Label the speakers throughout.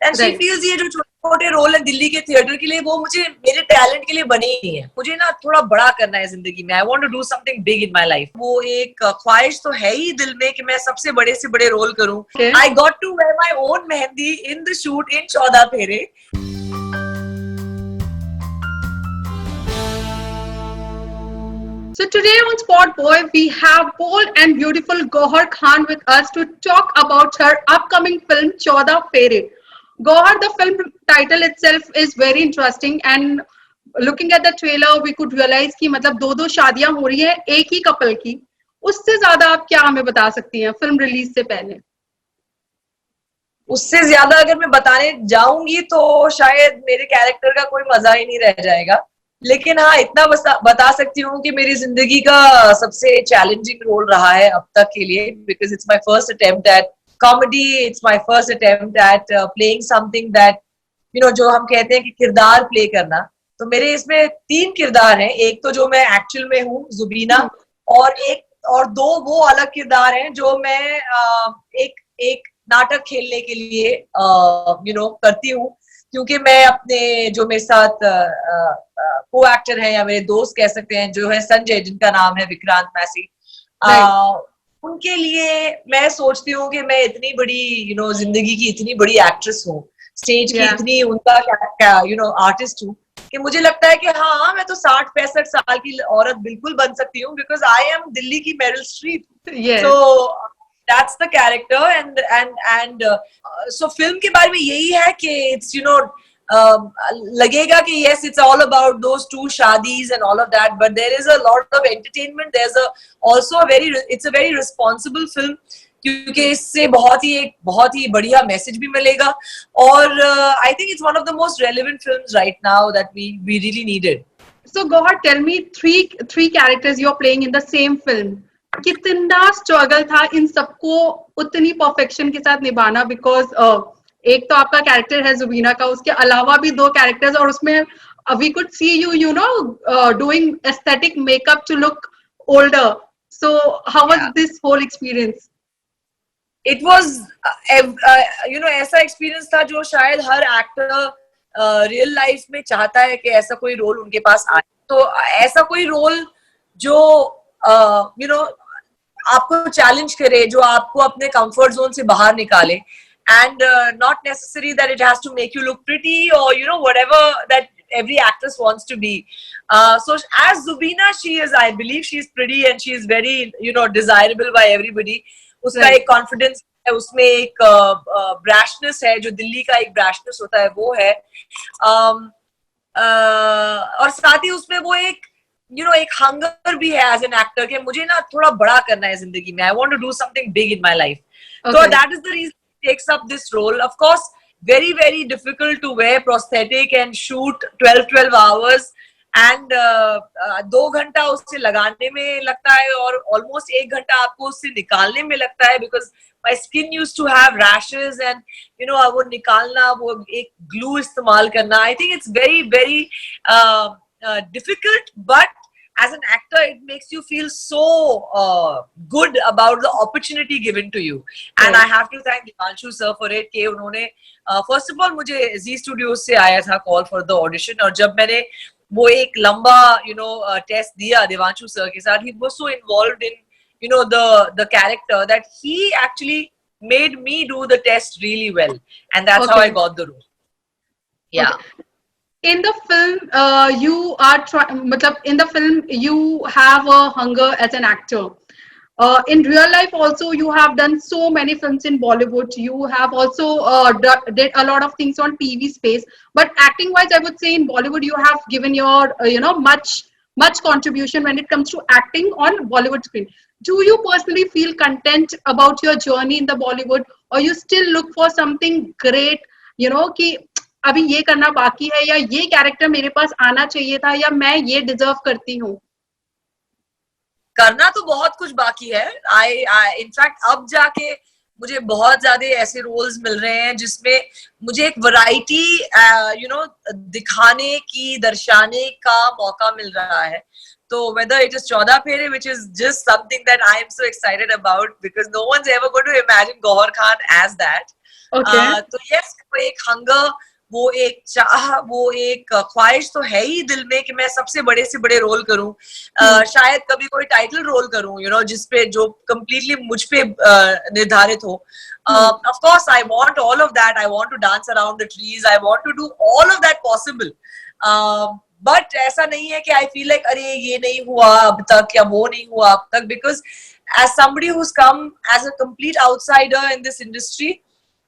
Speaker 1: And she feels ये जो छोटे छोटे रोल है दिल्ली के थिएटर के लिए, वो मुझे मेरे टैलेंट के लिए बने ही नहीं है. मुझे ना थोड़ा बड़ा करना है जिंदगी में. I want to do something big in my life. वो एक ख्वाहिश तो है ही दिल में कि मैं सबसे बड़े से बड़े रोल करूं. I got to wear my own mehndi in the shoot in 14 Phere.
Speaker 2: So today on Spot Boy, we have bold and beautiful Gohar Khan with us to talk about her upcoming film Chauda Fere. Gohar, the film title itself is very interesting, and looking at the trailer, we could realize कि मतलब दो शादियां हो रही है एक ही couple की. उससे ज्यादा आप क्या हमें बता सकती हैं फिल्म रिलीज से पहले?
Speaker 1: उससे ज्यादा अगर मैं बताने जाऊंगी तो शायद मेरे कैरेक्टर का कोई मजा ही नहीं रह जाएगा. लेकिन हाँ, इतना बता सकती हूँ कि मेरी जिंदगी का सबसे चैलेंजिंग रोल रहा है अब तक के लिए, because it's my first attempt at comedy. It's my first attempt at playing something that जो हम कहते हैं कि किरदार प्ले करना. तो मेरे इसमें 3 किरदार हैं. एक तो जो मैं एक्चुअल में हूँ जुबीना, और 2 वो अलग किरदार हैं जो मैं एक नाटक खेलने के लिए करती हूँ. क्योंकि मैं अपने जो मेरे साथ को एक्टर है या मेरे दोस्त कह सकते हैं, जो है संजय, जिनका नाम है विक्रांत मैसी, उनके लिए मैं सोचती हूँ कि मैं इतनी बड़ी जिंदगी की इतनी बड़ी एक्ट्रेस हूँ, स्टेज की इतनी उनका आर्टिस्ट हूँ, कि मुझे लगता है कि हाँ, मैं तो 60-65 साल की औरत बिल्कुल बन सकती हूँ, बिकॉज आई एम दिल्ली की Meryl Streep. So that's the character. And so film के बारे में यही है कि it's लगेगा कि yes, it's all about those 2 shadis and all of that, but there is a lot of entertainment. There's it's a very responsible film, क्योंकि इससे बहुत ही बढ़िया मैसेज भी मिलेगा. और I think it's one of the most relevant films right now that we really needed.
Speaker 2: So Gohar, tell me three characters you're playing in the same film. कितना struggle था इन सबको उतनी परफेक्शन के साथ निभाना, बिकॉज एक तो आपका कैरेक्टर है जुबीना का, उसके अलावा भी 2 कैरेक्टर्स, और उसमें we could see you know doing aesthetic makeup to look older. So how was this whole experience?
Speaker 1: It was ऐसा एक्सपीरियंस था जो शायद हर एक्टर रियल लाइफ में चाहता है कि ऐसा कोई रोल उनके पास आए. तो ऐसा कोई रोल जो आपको चैलेंज करे, जो आपको अपने कंफर्ट जोन से बाहर निकाले, and not necessary that it has to make you look pretty or whatever that every actress wants to be. So as Zubina, I believe she is pretty and she is very desirable by everybody. उसका एक confidence है, उसमें एक brashness है, जो दिल्ली का एक brashness होता है वो है. और साथ ही उसमें वो एक एक हंगर भी है एज एन एक्टर के मुझे ना थोड़ा बड़ा करना है जिंदगी में. I want to do something big in my life. So that is the reason he takes up this role. Of course, very, very difficult to wear prosthetic and shoot 12 hours. And 2 घंटा उससे लगाने में लगता है और almost 1 घंटा आपको उससे निकालने में लगता है, because my skin used to have rashes and वो निकालना, वो एक glue इस्तेमाल करना. I think it's very, very difficult, but as an actor, it makes you feel so good about the opportunity given to you. And I have to thank Devanshu sir for it. कि उन्होंने first of all मुझे Z Studios से आया था call for the audition, और जब मैंने वो एक लंबा टेस्ट दिया देवांशु सर के साथ, he was so involved in the character that he actually made me do the test really well, and that's how I got the role. Yeah.
Speaker 2: Okay. In the film, you are in the film you have a hunger as an actor. In real life also, you have done so many films in Bollywood. You have also did a lot of things on TV space. But acting wise, I would say in Bollywood, you have given your much contribution when it comes to acting on Bollywood screen. Do you personally feel content about your journey in the Bollywood, or you still look for something great? कि अभी ये करना बाकी है, या ये character मेरे पास आना चाहिए था, या मैं ये डिजर्व करती हूँ?
Speaker 1: करना तो बहुत कुछ बाकी है. इनफैक्ट अब जाके मुझे बहुत ज्यादा ऐसे रोल्स मिल रहे हैं जिसमें मुझे एक वैरायटी दिखाने की, दर्शाने का मौका मिल रहा है. So whether it is Chauda Fere, which is just something that I am so excited about, because no one's ever going to imagine Gohar Khan as that.
Speaker 2: Okay.
Speaker 1: तो यस, वो एक हंगर, वो एक चाह, वो एक ख्वाहिश तो है ही दिल में कि मैं सबसे बड़े से बड़े रोल करूं, शायद कभी कोई टाइटल रोल करूं, जिसपे जो कम्प्लीटली मुझ पे निर्धारित हो. Of course I want all of that. I want to dance around the trees. I want to do all of that possible. But ऐसा नहीं है कि आई फील लाइक अरे ये नहीं हुआ अब तक या वो नहीं हुआ अब तक, because as somebody who's come as a complete outsider in this industry,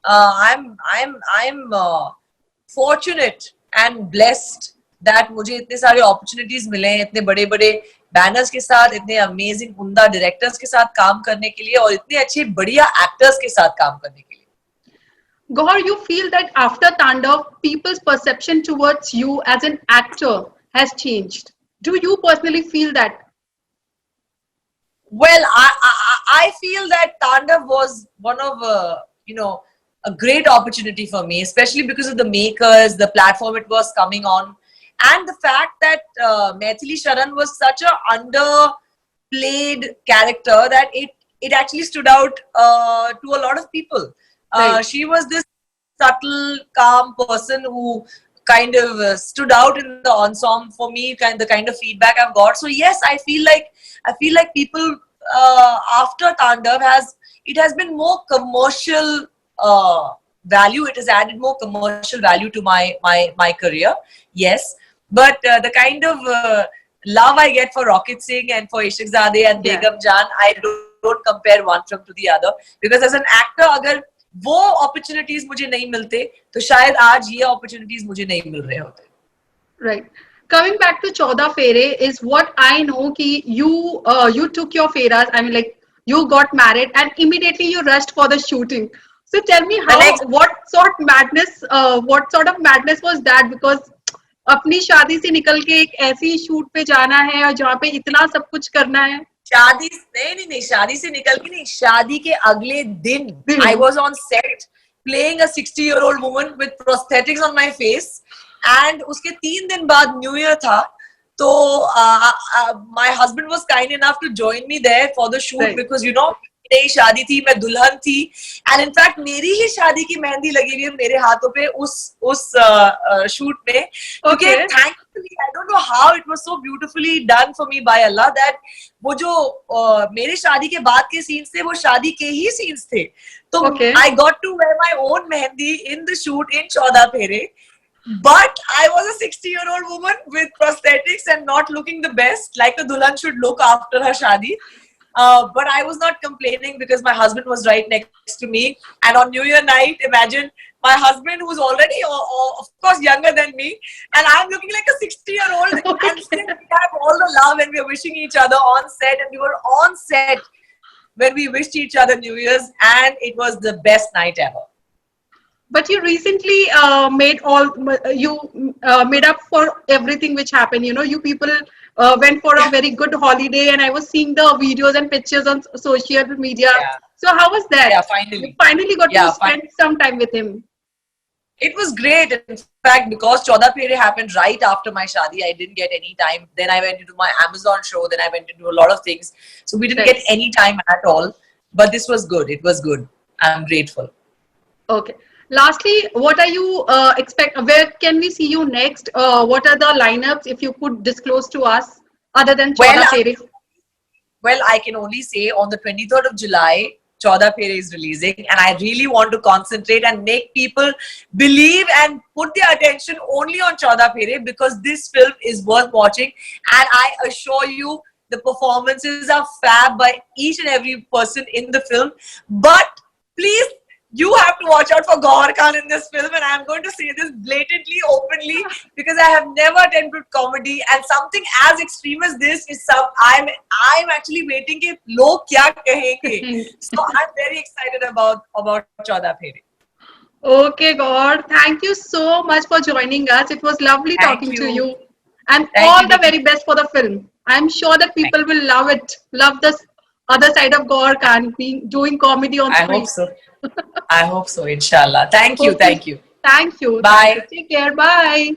Speaker 1: I'm fortunate and blessed that मुझे इतने सारे opportunities मिले हैं, इतने बड़े बड़े बैनर्स के साथ, इतने अमेजिंग उम्दा डायरेक्टर्स के साथ काम करने के लिए और इतने अच्छे बढ़िया एक्टर्स के साथ काम करने के लिए.
Speaker 2: Gaur, you feel that after Tandav, people's perception towards you as an actor has changed. Do you personally feel that?
Speaker 1: Well, I feel that Tandav was one of a great opportunity for me, especially because of the makers, the platform it was coming on, and the fact that Maithili Sharan was such a underplayed character that it actually stood out to a lot of people.
Speaker 2: Right.
Speaker 1: She was this subtle, calm person who kind of stood out in the ensemble for me, the kind of feedback I've got. So yes, I feel like people after Tandav has been more commercial value. It has added more commercial value to my career. Yes, but the kind of love I get for Rocket Singh and for Ishaqzadeh and Begum Jaan, I don't compare one from to the other, because as an actor, अगर वो opportunities मुझे नहीं मिलते तो शायद आज ये opportunities मुझे नहीं मिल रहे होते.
Speaker 2: Right. Coming back to 14 Fere is what I know ki you took your feras. I mean, like, you got married and immediately you rushed for the shooting. So tell me what sort of madness was that? Because अपनी शादी से निकल के एक ऐसी shoot पे जाना है और जहाँ पे इतना सब कुछ करना है.
Speaker 1: शादी नहीं, शादी से निकल के नहीं, शादी के अगले दिन I was on set playing a 60-year-old woman with prosthetics on my face, and उसके 3 दिन बाद न्यू ईयर था, तो my husband was kind enough to join me there for the shoot. Right. Because मेरी शादी थी, मैं दुल्हन थी, and in fact मेरी ही शादी की मेहंदी लगी हुई है मेरे हाथों पे उस शूट में. Okay. Thankfully, I don't know how it was so beautifully done for me by Allah that वो जो मेरे शादी के बाद के सीन्स थे वो शादी के ही सीन्स थे. तो I got to wear my own mehendi in the shoot in 14 Fere. But I was a 60-year-old woman with prosthetics and not looking the best, like a dulhan should look after her shadi. But I was not complaining because my husband was right next to me. And on New Year night, imagine my husband, who's already, of course, younger than me, and I'm looking like a 60-year-old, and still we have all the love and we're wishing each other on set, and we were on set when we wished each other New Year's, and it was the best night ever.
Speaker 2: But you recently made up for everything which happened. You people went for a very good holiday, and I was seeing the videos and pictures on social media. Yeah. So how was that?
Speaker 1: Yeah, finally.
Speaker 2: You finally got to spend some time with him.
Speaker 1: It was great. In fact, because 14 Fere happened right after my shadi, I didn't get any time. Then I went into my Amazon show. Then I went into a lot of things. So we didn't get any time at all. But this was good. It was good. I'm grateful.
Speaker 2: Okay. Lastly, what are you expect? Where can we see you next? What are the lineups, if you could disclose to us, other than 14 Fere?
Speaker 1: Well, I can only say on the 23rd of July, 14 Fere is releasing, and I really want to concentrate and make people believe and put their attention only on 14 Fere, because this film is worth watching, and I assure you the performances are fab by each and every person in the film. But please, you have to watch out for Gauhar Khan in this film, and I'm going to say this blatantly, openly, because I have never attempted comedy, and something as extreme as this is I'm actually waiting कि लोग क्या कहेंगे. So I'm very excited about 14 Fere.
Speaker 2: Okay, Gauhar, thank you so much for joining us. It was lovely talking to you, and all the very best for the film. I'm sure that people will love it, love this other side of Gauhar Khan doing comedy on screen.
Speaker 1: I hope so. I hope so, inshallah. Thank you.
Speaker 2: Thank you.
Speaker 1: Bye.
Speaker 2: Take care. Bye.